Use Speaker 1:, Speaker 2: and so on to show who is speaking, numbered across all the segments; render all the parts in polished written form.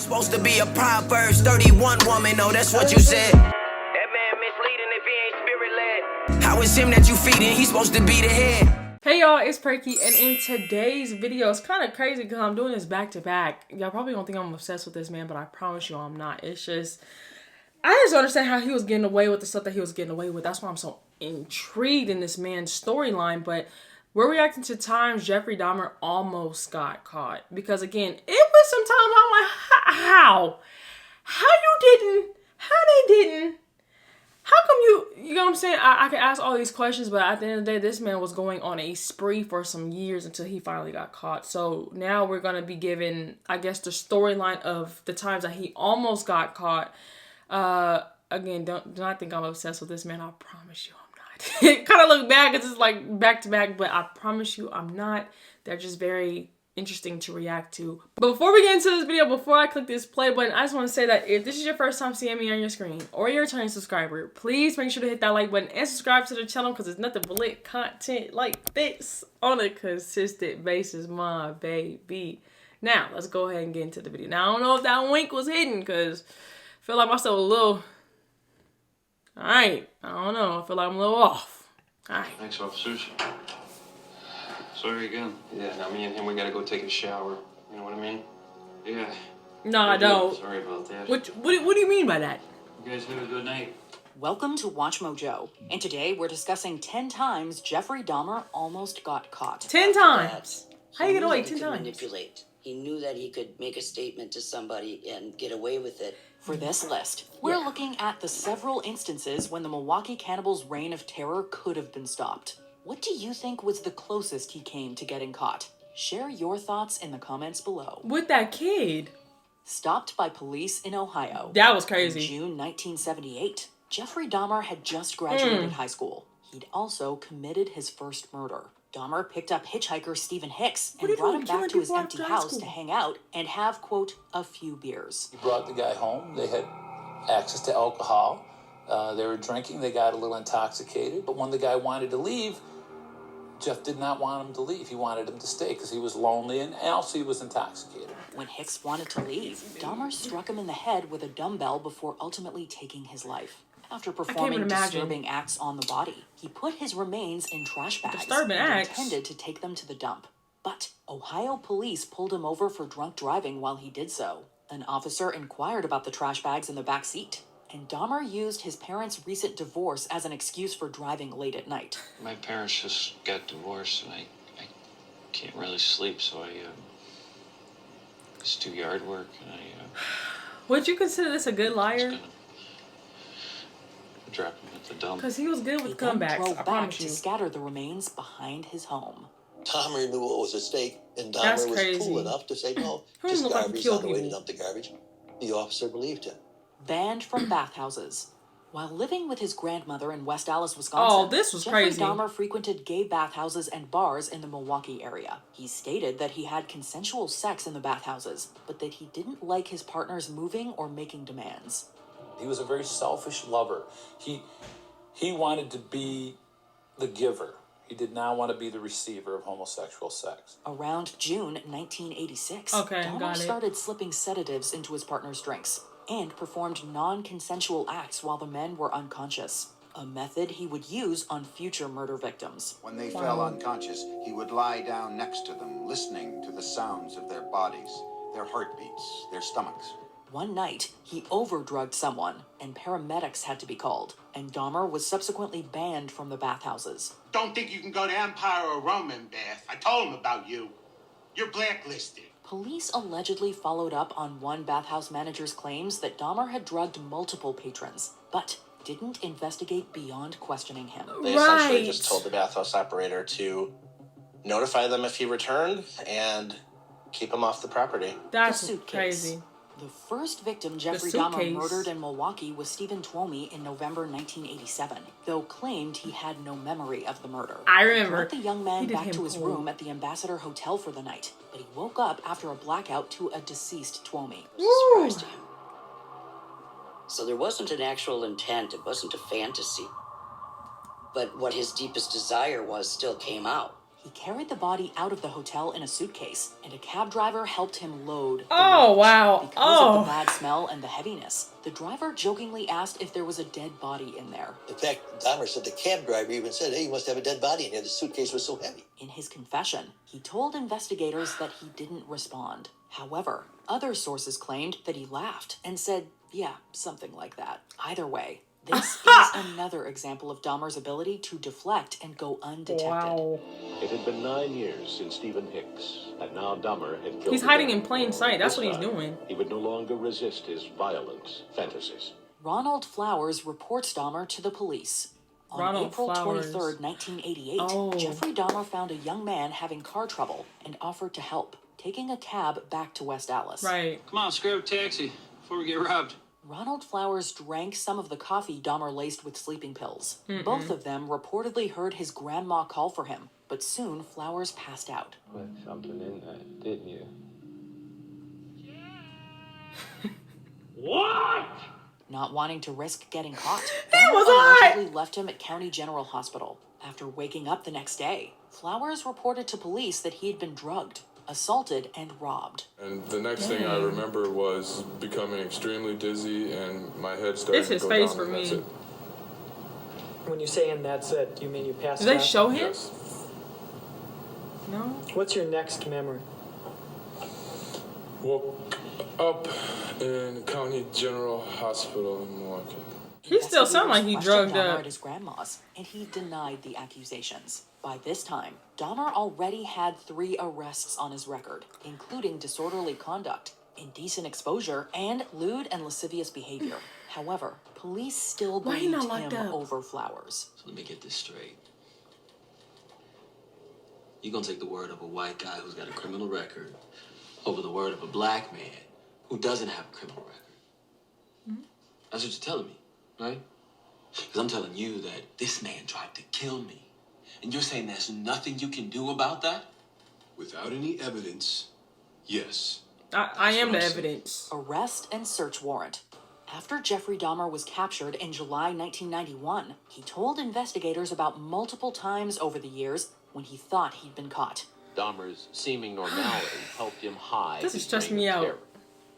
Speaker 1: Supposed to be a Proverbs 31 woman, oh, that's what you said. That man misleading if he ain't spirit-led. How is him that you feeding? He's supposed to be the head.
Speaker 2: Hey y'all, it's Perkyy, and in today's video, it's kind of crazy because I'm doing this back to back. Y'all probably don't think I'm obsessed with this man, but I promise you I'm not. It's just, I just don't understand how he was getting away with the stuff that he was getting away with. That's why I'm so intrigued in this man's storyline. But we're reacting to times Jeffrey Dahmer almost got caught. Because again, it was some time I'm like, how? How they didn't? How come you know what I'm saying? I can ask all these questions, but at the end of the day, this man was going on a spree for some years until he finally got caught. So now we're going to be given, I guess, the storyline of the times that he almost got caught. Again, do not think I'm obsessed with this man. I promise you I'm not. It kind of look bad because it's like back to back, but I promise you I'm not. They're just very interesting to react to. But before we get into this video, before I click this play button, I just want to say that if this is your first time seeing me on your screen or you're a returning subscriber, please make sure to hit that like button and subscribe to the channel because there's nothing but lit content like this on a consistent basis, my baby. Now, let's go ahead and get into the video. Now, I don't know if that wink was hidden because I feel like myself a little... Alright, I don't know. I feel like I'm a little off. Alright.
Speaker 3: Thanks, officers. Sorry again.
Speaker 4: Yeah, now me and him, we gotta go take a shower. You know what I mean?
Speaker 3: Yeah.
Speaker 2: No, I don't.
Speaker 3: Sorry about that.
Speaker 2: What do you mean by that?
Speaker 3: You guys have a good night.
Speaker 5: Welcome to Watch Mojo, and today we're discussing 10 times Jeffrey Dahmer almost got caught.
Speaker 2: 10 times? How you get away 10 times?
Speaker 6: Manipulate. He knew that he could make a statement to somebody and get away with it.
Speaker 5: For this list, we're looking at the several instances when the Milwaukee Cannibals' reign of terror could have been stopped. What do you think was the closest he came to getting caught? Share your thoughts in the comments below.
Speaker 2: With that kid.
Speaker 5: Stopped by police in Ohio.
Speaker 2: That was crazy.
Speaker 5: In June 1978, Jeffrey Dahmer had just graduated high school. He'd also committed his first murder. Dahmer picked up hitchhiker Stephen Hicks and brought him back to his empty house to hang out and have, quote, a few beers.
Speaker 7: He brought the guy home. They had access to alcohol. They were drinking. They got a little intoxicated. But when the guy wanted to leave, Jeff did not want him to leave. He wanted him to stay because he was lonely and also he was intoxicated.
Speaker 5: When Hicks wanted to leave, Dahmer struck him in the head with a dumbbell before ultimately taking his life. After performing disturbing acts on the body, he put his remains in trash bags and intended to take them to the dump. But Ohio police pulled him over for drunk driving while he did so. An officer inquired about the trash bags in the back seat, and Dahmer used his parents' recent divorce as an excuse for driving late at night.
Speaker 3: My parents just got divorced, and I can't really sleep, so I just do yard work, and
Speaker 2: Would you consider this a good liar?
Speaker 3: Drop him at the dump.
Speaker 2: Because he was good with comebacks, I
Speaker 5: drove back
Speaker 2: promise
Speaker 5: to
Speaker 2: you.
Speaker 5: scatter the remains behind his home.
Speaker 8: Dahmer knew it was a mistake, and
Speaker 2: That's
Speaker 8: Dahmer was
Speaker 2: crazy.
Speaker 8: cool enough to say, no,
Speaker 2: Who
Speaker 8: just
Speaker 2: doesn't look like he
Speaker 8: garbage,
Speaker 2: killed
Speaker 8: not the way to
Speaker 2: people?
Speaker 8: dump the garbage. The officer believed him.
Speaker 5: Banned from bathhouses. While living with his grandmother in West Allis, Wisconsin,
Speaker 2: this was
Speaker 5: Jeffrey
Speaker 2: crazy.
Speaker 5: Dahmer frequented gay bathhouses and bars in the Milwaukee area. He stated that he had consensual sex in the bathhouses, but that he didn't like his partners moving or making demands.
Speaker 7: He was a very selfish lover. He wanted to be the giver. He did not want to be the receiver of homosexual sex.
Speaker 5: Around June 1986,
Speaker 2: got
Speaker 5: Dahmer
Speaker 2: it.
Speaker 5: started slipping sedatives into his partner's drinks and performed non-consensual acts while the men were unconscious, a method he would use on future murder victims.
Speaker 9: When they fell unconscious, he would lie down next to them, listening to the sounds of their bodies, their heartbeats, their stomachs.
Speaker 5: One night, he overdrugged someone, and paramedics had to be called, and Dahmer was subsequently banned from the bathhouses.
Speaker 10: Don't think you can go to Empire or Roman bath. I told him about you. You're blacklisted.
Speaker 5: Police allegedly followed up on one bathhouse manager's claims that Dahmer had drugged multiple patrons, but didn't investigate beyond questioning him.
Speaker 4: They essentially just told the bathhouse operator to notify them if he returned and keep him off the property.
Speaker 2: That's
Speaker 5: suitcase.
Speaker 2: crazy.
Speaker 5: The first victim Jeffrey Dahmer murdered in Milwaukee was Stephen Twomey in November 1987, though claimed he had no memory of the murder.
Speaker 2: I remember.
Speaker 5: He brought the young man back to his room at the Ambassador Hotel for the night, but he woke up after a blackout to a deceased Twomey.
Speaker 6: Surprised him. So there wasn't an actual intent, it wasn't a fantasy. But what his deepest desire was still came out.
Speaker 5: He carried the body out of the hotel in a suitcase, and a cab driver helped him load the
Speaker 2: Oh,
Speaker 5: luggage.
Speaker 2: wow.
Speaker 5: Because of the bad smell and the heaviness, the driver jokingly asked if there was a dead body in there.
Speaker 8: In fact, Dahmer said the cab driver even said, hey, you must have a dead body in here. The suitcase was so heavy.
Speaker 5: In his confession, he told investigators that he didn't respond. However, other sources claimed that he laughed and said, yeah, something like that. Either way, this is another example of Dahmer's ability to deflect and go undetected.
Speaker 2: Wow.
Speaker 11: It had been 9 years since Stephen Hicks, and now Dahmer had killed
Speaker 2: He's hiding in plain sight. That's what he's doing.
Speaker 11: He would no longer resist his violent fantasies.
Speaker 5: Ronald Flowers reports Dahmer to the police. On April 23rd, 1988, Jeffrey Dahmer found a young man having car trouble and offered to help, taking a cab back to West Allis.
Speaker 3: Come on, let's grab a taxi before we get robbed.
Speaker 5: Ronald Flowers drank some of the coffee Dahmer laced with sleeping pills. Both of them reportedly heard his grandma call for him, but soon Flowers passed out.
Speaker 3: Put something in that, didn't you?
Speaker 11: What?
Speaker 5: Not wanting to risk getting caught,
Speaker 2: He was
Speaker 5: Dahmer allegedly left him at County General Hospital. After waking up the next day, Flowers reported to police that he had been drugged, assaulted, and robbed.
Speaker 12: And the next thing I remember was becoming extremely dizzy and my head started to go
Speaker 2: face
Speaker 12: down,
Speaker 2: for
Speaker 12: and that's
Speaker 2: me.
Speaker 12: it.
Speaker 13: When you say and that's it, you mean you passed out?
Speaker 2: Did they show him?
Speaker 12: Yes.
Speaker 2: No.
Speaker 13: What's your next memory?
Speaker 12: Woke up in County General Hospital in Milwaukee.
Speaker 2: He still sounds like he drugged
Speaker 5: Dahmer
Speaker 2: up.
Speaker 5: at his grandma's, and he denied the accusations. By this time, Dahmer already had 3 arrests on his record, including disorderly conduct, indecent exposure, and lewd and lascivious behavior. However, police still
Speaker 2: Why he
Speaker 5: believed
Speaker 2: not locked
Speaker 5: him
Speaker 2: up?
Speaker 5: over Flowers.
Speaker 3: So let me get this straight. You gonna take the word of a white guy who's got a criminal record over the word of a black man who doesn't have a criminal record? That's what you're telling me, right? Because I'm telling you that this man tried to kill me. And you're saying there's nothing you can do about that?
Speaker 14: Without any evidence, yes.
Speaker 2: I am the evidence.
Speaker 5: Arrest and search warrant. After Jeffrey Dahmer was captured in July 1991, he told investigators about multiple times over the years when he thought he'd been caught.
Speaker 11: Dahmer's seeming normality helped him hide.
Speaker 2: This is
Speaker 11: his
Speaker 2: stressing
Speaker 11: reign
Speaker 2: me
Speaker 11: of
Speaker 2: out.
Speaker 11: terror.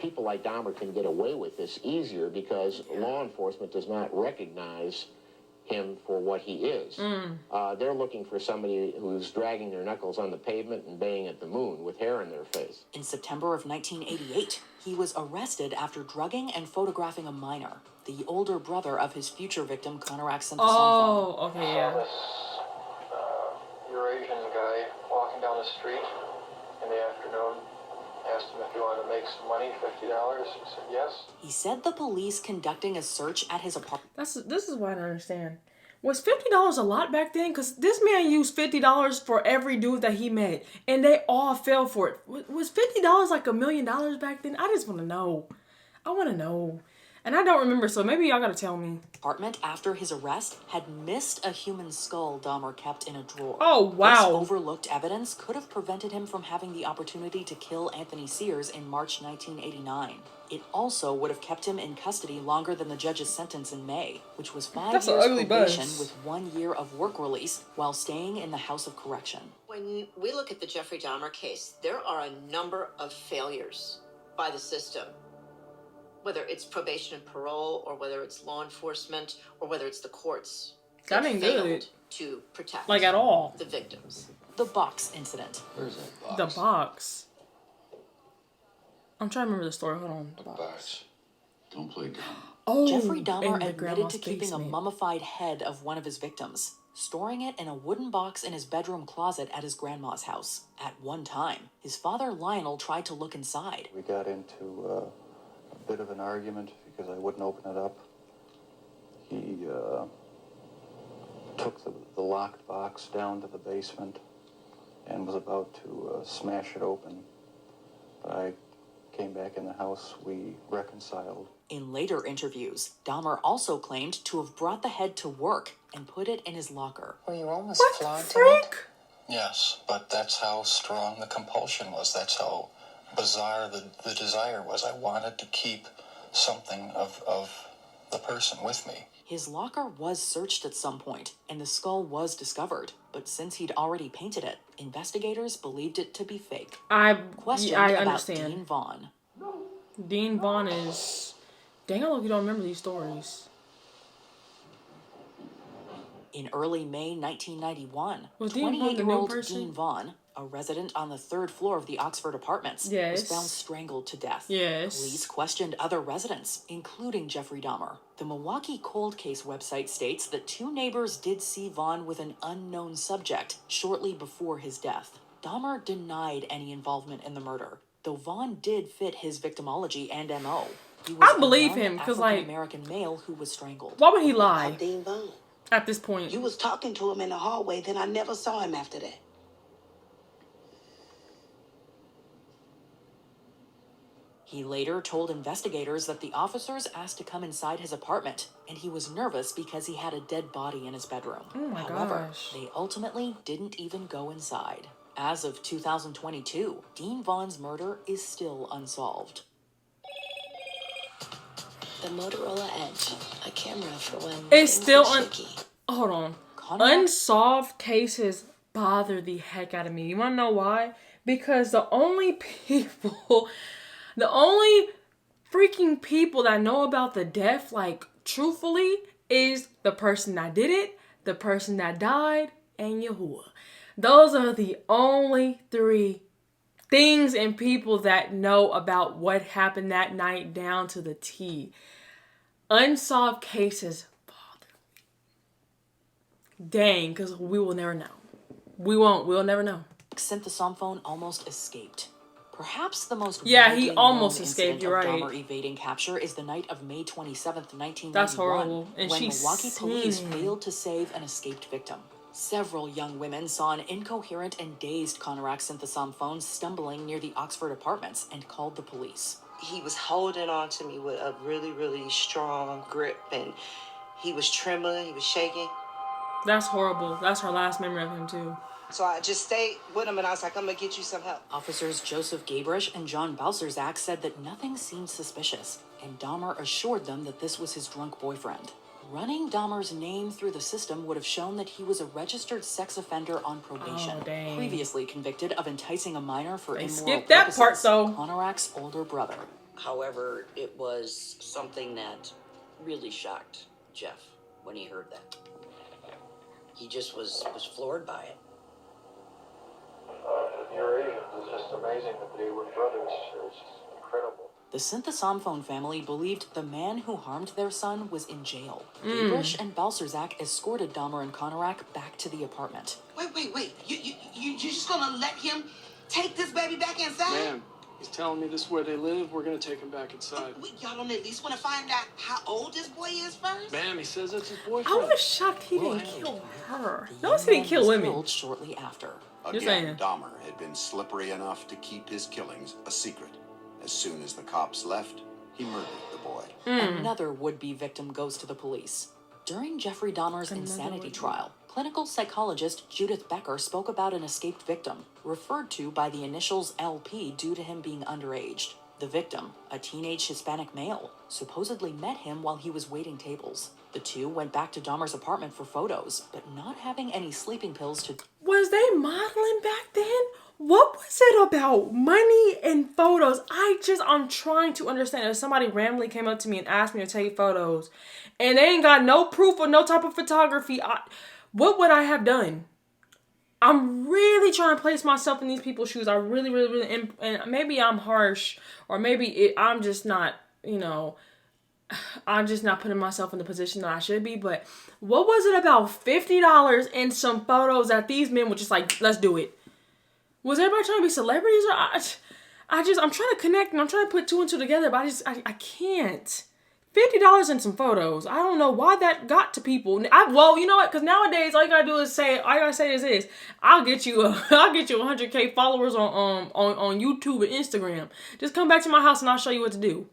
Speaker 11: People like Dahmer can get away with this easier because law enforcement does not recognize him for what he is. They're looking for somebody who's dragging their knuckles on the pavement and baying at the moon with hair in their face.
Speaker 5: In September of 1988, he was arrested after drugging and photographing a minor, the older brother of his future victim, Conarac sent the
Speaker 2: Oh, okay, yeah.
Speaker 15: This Eurasian guy walking down the street in the afternoon. Asked him if he wanted to make some money, $50. He said yes.
Speaker 5: He said the police conducting a search at his apartment.
Speaker 2: This is what I don't understand. Was $50 a lot back then? Because this man used $50 for every dude that he met, and they all fell for it. Was $50 like $1 million back then? I just want to know. I want to know. And I don't remember, so maybe y'all gotta tell me.
Speaker 5: Apartment after his arrest had missed a human skull Dahmer kept in a drawer.
Speaker 2: Oh, wow.
Speaker 5: This overlooked evidence could have prevented him from having the opportunity to kill Anthony Sears in March 1989. It also would have kept him in custody longer than the judge's sentence in May, which was 5
Speaker 2: That's an
Speaker 5: years
Speaker 2: ugly
Speaker 5: probation
Speaker 2: buzz.
Speaker 5: with 1 year of work release while staying in the House of Correction.
Speaker 16: When we look at the Jeffrey Dahmer case, there are a number of failures by the system. Whether it's probation and parole, or whether it's law enforcement, or whether it's the courts.
Speaker 2: That ain't good.
Speaker 16: Failed to protect
Speaker 2: Like, at all.
Speaker 16: the victims.
Speaker 5: The box incident.
Speaker 3: Where's that box?
Speaker 2: The box. I'm trying to remember the story. Hold on. The
Speaker 14: box. Don't play dumb.
Speaker 2: Oh,
Speaker 5: Jeffrey
Speaker 2: in
Speaker 5: Dahmer
Speaker 2: the
Speaker 5: admitted
Speaker 2: grandma's
Speaker 5: to keeping
Speaker 2: basement.
Speaker 5: a mummified head of one of his victims, storing it in a wooden box in his bedroom closet at his grandma's house. At one time, his father Lionel tried to look inside.
Speaker 17: We got into a bit of an argument because I wouldn't open it up. He took the locked box down to the basement and was about to smash it open. But I came back in the house. We reconciled.
Speaker 5: In later interviews, Dahmer also claimed to have brought the head to work and put it in his locker.
Speaker 18: Were you almost flaunting it?
Speaker 17: Yes, but that's how strong the compulsion was. That's how bizarre the desire was. I wanted to keep something of
Speaker 18: the person with me.
Speaker 5: His locker was searched at some point, and the skull was discovered. But since he'd already painted it, investigators believed it to be fake.
Speaker 2: I
Speaker 5: Questioned
Speaker 2: understand.
Speaker 5: about Dean Vaughn.
Speaker 2: Dean Vaughn is... Dang, I hope you don't remember these stories.
Speaker 5: In early May 1991,
Speaker 2: Was Dean Vaughn the new
Speaker 5: 28-year-old
Speaker 2: person?
Speaker 5: Dean Vaughn, a resident on the 3rd floor of the Oxford Apartments, was found strangled to death.
Speaker 2: Yes.
Speaker 5: Police questioned other residents, including Jeffrey Dahmer. The Milwaukee Cold Case website states that 2 neighbors did see Vaughn with an unknown subject shortly before his death. Dahmer denied any involvement in the murder, though Vaughn did fit his victimology and MO. He was
Speaker 2: I believe him, because, like...
Speaker 5: African-American male who was strangled.
Speaker 2: Why would he lie?
Speaker 19: Dean Vaughn.
Speaker 2: At this point.
Speaker 19: You was talking to him in the hallway, then I never saw him after that.
Speaker 5: He later told investigators that the officers asked to come inside his apartment, and he was nervous because he had a dead body in his bedroom.
Speaker 2: Oh my
Speaker 5: However,
Speaker 2: gosh.
Speaker 5: they ultimately didn't even go inside. As of 2022, Dean Vaughn's murder is still unsolved.
Speaker 20: The Motorola Edge, a camera for when
Speaker 2: It's
Speaker 20: things
Speaker 2: still
Speaker 20: get shaky.
Speaker 2: Hold on. Unsolved cases bother the heck out of me. You want to know why? Because the only freaking people that know about the death, like, truthfully, is the person that did it, the person that died, and Yahuwah. Those are the only 3 things and people that know about what happened that night down to the T. Unsolved cases bother me. Dang, because we will never know. We'll never know.
Speaker 5: Synthesome phone almost escaped. Perhaps the most
Speaker 2: he
Speaker 5: widely
Speaker 2: almost
Speaker 5: known
Speaker 2: escaped,
Speaker 5: incident
Speaker 2: you're
Speaker 5: of
Speaker 2: right.
Speaker 5: Dahmer evading capture is the night of May 27th, 1991.
Speaker 2: That's horrible. And
Speaker 5: when
Speaker 2: she
Speaker 5: Milwaukee police
Speaker 2: seen
Speaker 5: failed to save an escaped victim. Several young women saw an incoherent and dazed Conorak Synthesome phone stumbling near the Oxford Apartments and called the police.
Speaker 19: He was holding on to me with a really, really strong grip, and he was trembling, he was shaking.
Speaker 2: That's horrible. That's her last memory of him, too.
Speaker 19: So I just stayed with him, and I was like, I'm going to get you some help.
Speaker 5: Officers Joseph Gabrish and John Balserzak said that nothing seemed suspicious, and Dahmer assured them that this was his drunk boyfriend. Running Dahmer's name through the system would have shown that he was a registered sex offender on probation, previously convicted of enticing a minor for immoral
Speaker 2: skip that
Speaker 5: purposes,
Speaker 2: part, though.
Speaker 5: Conorak's older brother.
Speaker 6: However, it was something that really shocked Jeff when he heard that. He just was floored by it.
Speaker 15: Your Asians is just amazing that they were brothers. It's just incredible.
Speaker 5: The Synthesome phone family believed the man who harmed their son was in jail. Gabrish and Balserzak escorted Dahmer and Conorak back to the apartment.
Speaker 19: Wait. You just gonna let him take this baby back inside?
Speaker 15: Ma'am, he's telling me this is where they live. We're gonna take him back inside.
Speaker 19: Y'all don't at least want to find out how old this boy is first?
Speaker 15: Ma'am, he says it's his
Speaker 2: I
Speaker 15: boyfriend.
Speaker 2: was shocked he didn't kill her. Notice he didn't kill women.
Speaker 5: Killed shortly after.
Speaker 9: Again, Dahmer had been slippery enough to keep his killings a secret. As soon as the cops left, he murdered the boy.
Speaker 5: Another would-be victim goes to the police. During Jeffrey Dahmer's insanity trial, clinical psychologist Judith Becker spoke about an escaped victim, referred to by the initials LP due to him being underage. The victim, a teenage Hispanic male, supposedly met him while he was waiting tables. The two went back to Dahmer's apartment for photos, but not having any sleeping pills to...
Speaker 2: Was they modeling back then? What was it about money and photos? I'm trying to understand. If somebody randomly came up to me and asked me to take photos and they ain't got no proof or no type of photography, what would I have done? I'm really trying to place myself in these people's shoes. I really, and maybe I'm harsh, or maybe I'm just not, I'm just not putting myself in the position that I should be. But what was it about $50 and some photos that these men were just like, let's do it? Was everybody trying to be celebrities? Or I'm trying to connect and I'm trying to put 2 and 2 together, but I can't. $50 and some photos. I don't know why that got to people. Well, you know what? Because nowadays all you gotta do is this: I'll get you 100K followers on YouTube and Instagram. Just come back to my house and I'll show you what to do.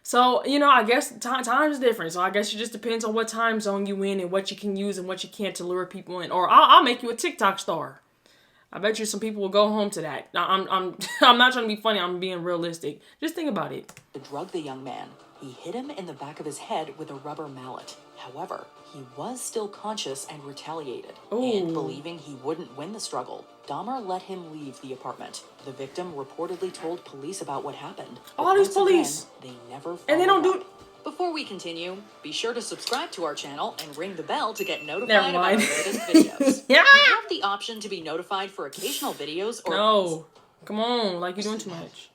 Speaker 2: So, I guess time is different. So I guess it just depends on what time zone you in and what you can use and what you can't to lure people in. Or I'll make you a TikTok star. I bet you some people will go home to that. Now, I'm not trying to be funny. I'm being realistic. Just think about it.
Speaker 5: To drug the young man, He hit him in the back of his head with a rubber mallet. However, he was still conscious and retaliated.
Speaker 2: Ooh.
Speaker 5: And believing he wouldn't win the struggle, Dahmer let him leave the apartment. The victim reportedly told police about what happened.
Speaker 2: All these police.
Speaker 5: Again, they never
Speaker 2: and they don't do it.
Speaker 5: Before we continue, be sure to subscribe to our channel and ring the bell to get notified
Speaker 2: Never
Speaker 5: about our
Speaker 2: mind.
Speaker 5: latest videos.
Speaker 2: Yeah.
Speaker 5: You have the option to be notified for occasional videos or...
Speaker 2: No. Come on, like you're doing too much.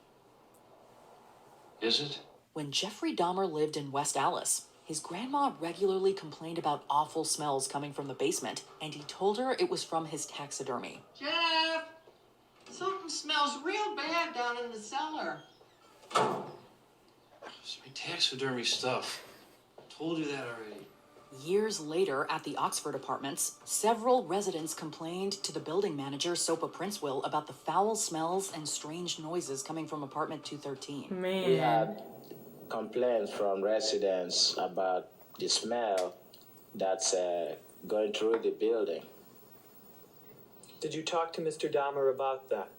Speaker 3: Is it?
Speaker 5: When Jeffrey Dahmer lived in West Allis, his grandma regularly complained about awful smells coming from the basement, and he told her it was from his taxidermy.
Speaker 6: Jeff, something smells real bad down in the cellar.
Speaker 3: It's my taxidermy stuff. Told you that already.
Speaker 5: Years later, at the Oxford apartments, several residents complained to the building manager, Sopa Princeville, about the foul smells and strange noises coming from apartment 213.
Speaker 2: Man.
Speaker 11: We had complaints from residents about the smell that's going through the building.
Speaker 13: Did you talk to Mr. Dahmer about that?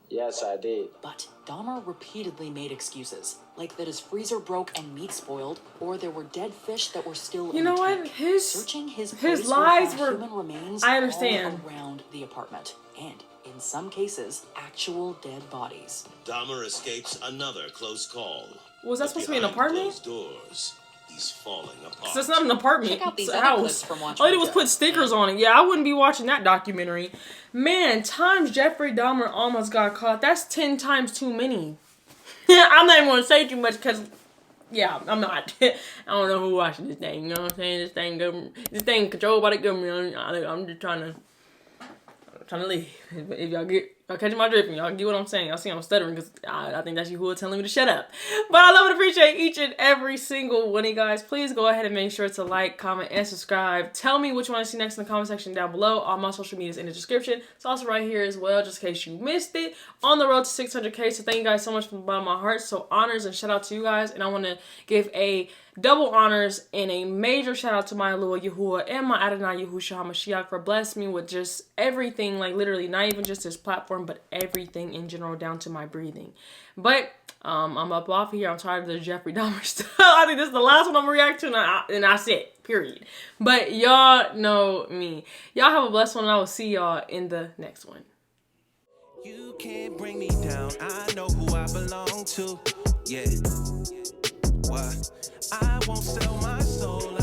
Speaker 11: Yes, I did.
Speaker 5: But Dahmer repeatedly made excuses, like that his freezer broke and meat spoiled, or there were dead fish that were still in the tank. Searching his
Speaker 2: lies were
Speaker 5: human remains
Speaker 2: I understand.
Speaker 5: all around the apartment, and in some cases, actual dead bodies.
Speaker 21: Dahmer escapes another close call.
Speaker 2: Was that supposed to be an apartment?
Speaker 21: Closed doors, he's falling apart.
Speaker 2: So it's not an apartment.
Speaker 5: Check out these
Speaker 2: It's a
Speaker 5: other
Speaker 2: house.
Speaker 5: clips from Watch
Speaker 2: All they did
Speaker 5: My
Speaker 2: was
Speaker 5: Jeff.
Speaker 2: put stickers on it. Yeah, I wouldn't be watching that documentary. Man, times Jeffrey Dahmer almost got caught. That's 10 times too many. I'm not even going to say too much because, yeah, I'm not. I don't know who watching this thing. You know what I'm saying? This thing controlled by the government. I'm just trying to leave. If y'all catch my drift, y'all get what I'm saying. Y'all see I'm stuttering because I think that's you who are telling me to shut up. But I love and appreciate each and every single one of you guys. Please go ahead and make sure to like, comment, and subscribe. Tell me what you want to see next in the comment section down below. All my social media is in the description. It's also right here as well, just in case you missed it. On the road to 600K. So thank you guys so much from the bottom of my heart. So honors and shout out to you guys. And I want to give a double honors and a major shout out to my Lord Yahuwah and my Adonai Yahushua HaMashiach for blessing me with just everything, like literally not even just this platform, but everything in general down to my breathing. But I'm up off here. I'm tired of the Jeffrey Dahmer stuff. I think this is the last one I'm gonna react to, and that's it, period. But y'all know me. Y'all have a blessed one, and I will see y'all in the next one.
Speaker 1: You can't bring me down. I know who I belong to. Yeah. What? I won't sell my soul.